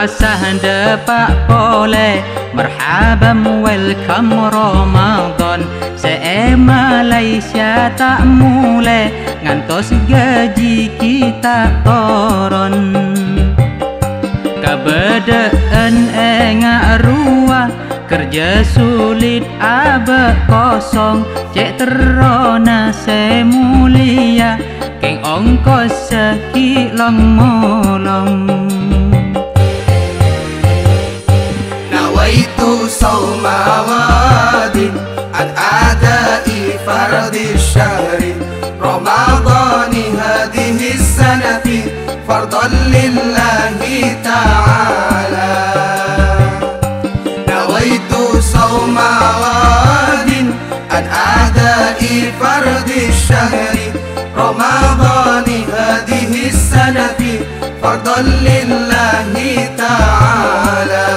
puasa depak pole, marhaban welcome Ramadan. Se Malaysia tak mulai ngantos gaji kita toron. Kabedaan engak ruah, kerja sulit abe kosong. Cek terona semulia, keng ongkos sekilong molong. Nawaitu sawma wadin an adai fardi syahri Ramadani hadihi sanati fardan lillahi ta'ala. Nawaitu sawma wadin an adai fardi syahri Ramadani hadihi sanati fardan lillahi ta'ala.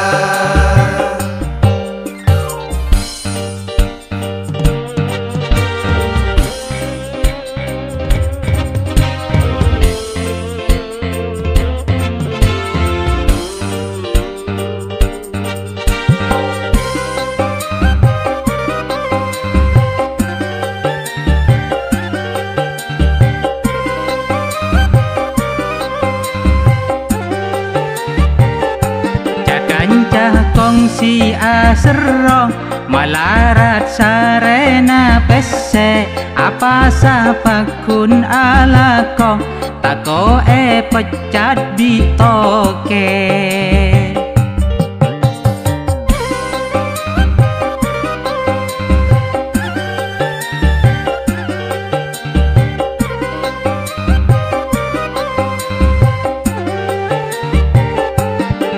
Kongsi asro malarat sarena pese, apa sapakun alako tako pecat bitoke.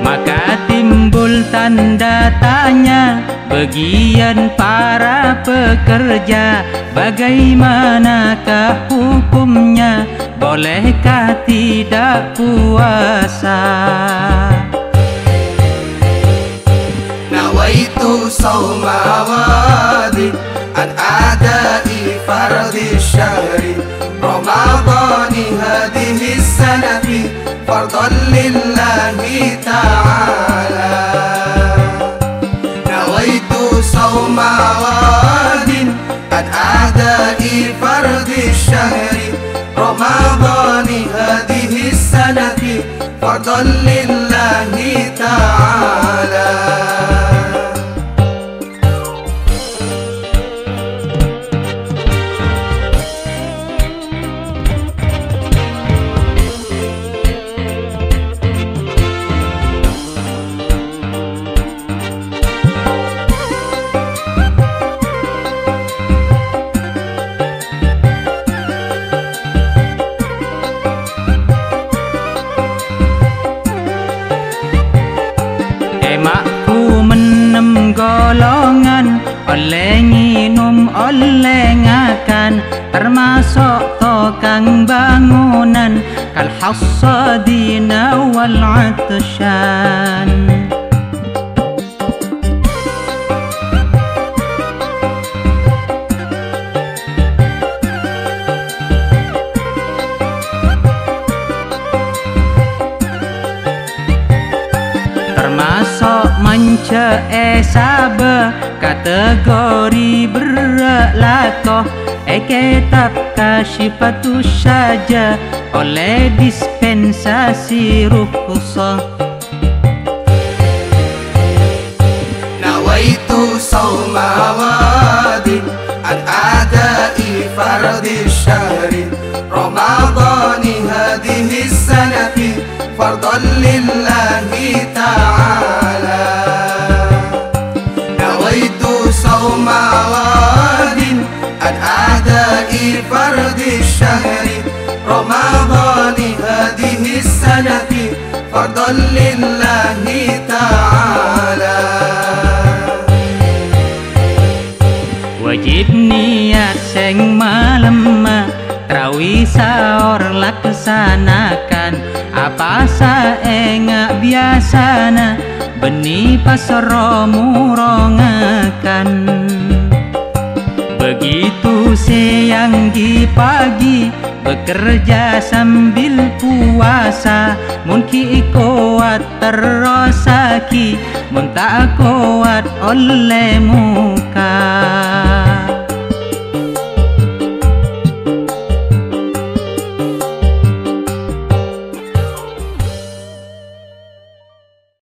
Maka timbul tanda tanya bagian para pekerja, bagaimanakah hukumnya, bolehkah tidak puasa? Nawaitu sawma wadin an adai fardi syahri Ramadani hadihi sanati fardan lillahi ta'ala. Nawaitu sawma wadin an adai fardi syahri Ramadani hadihi sanati fardan lillahi ta'ala. Emakku menem golongan, oleh nginum oleh ngakan, termasuk tokang bangunan kal hasadina wal atsyan. Termasuk manca sabe kategori berlakoh, kitab kasyifatus saja oleh dispensasi rukhsah. Nawaitu sawma wadin an adai fardi syahri Ramadani hadihi sanati fardan lillahi ta'ala. Nawaitu sawma wadin an adai fardi syahri Ramadani hadihi sanati fardan lillahi ta'ala. Wajib niat seng malam, tarawih sahur laksanakan, apa saenga biasana beni pasro murongakan. Begitu siang di pagi bekerja sambil puasa, mungkin iko kuat terosaki, mun tak kuat oleh muka.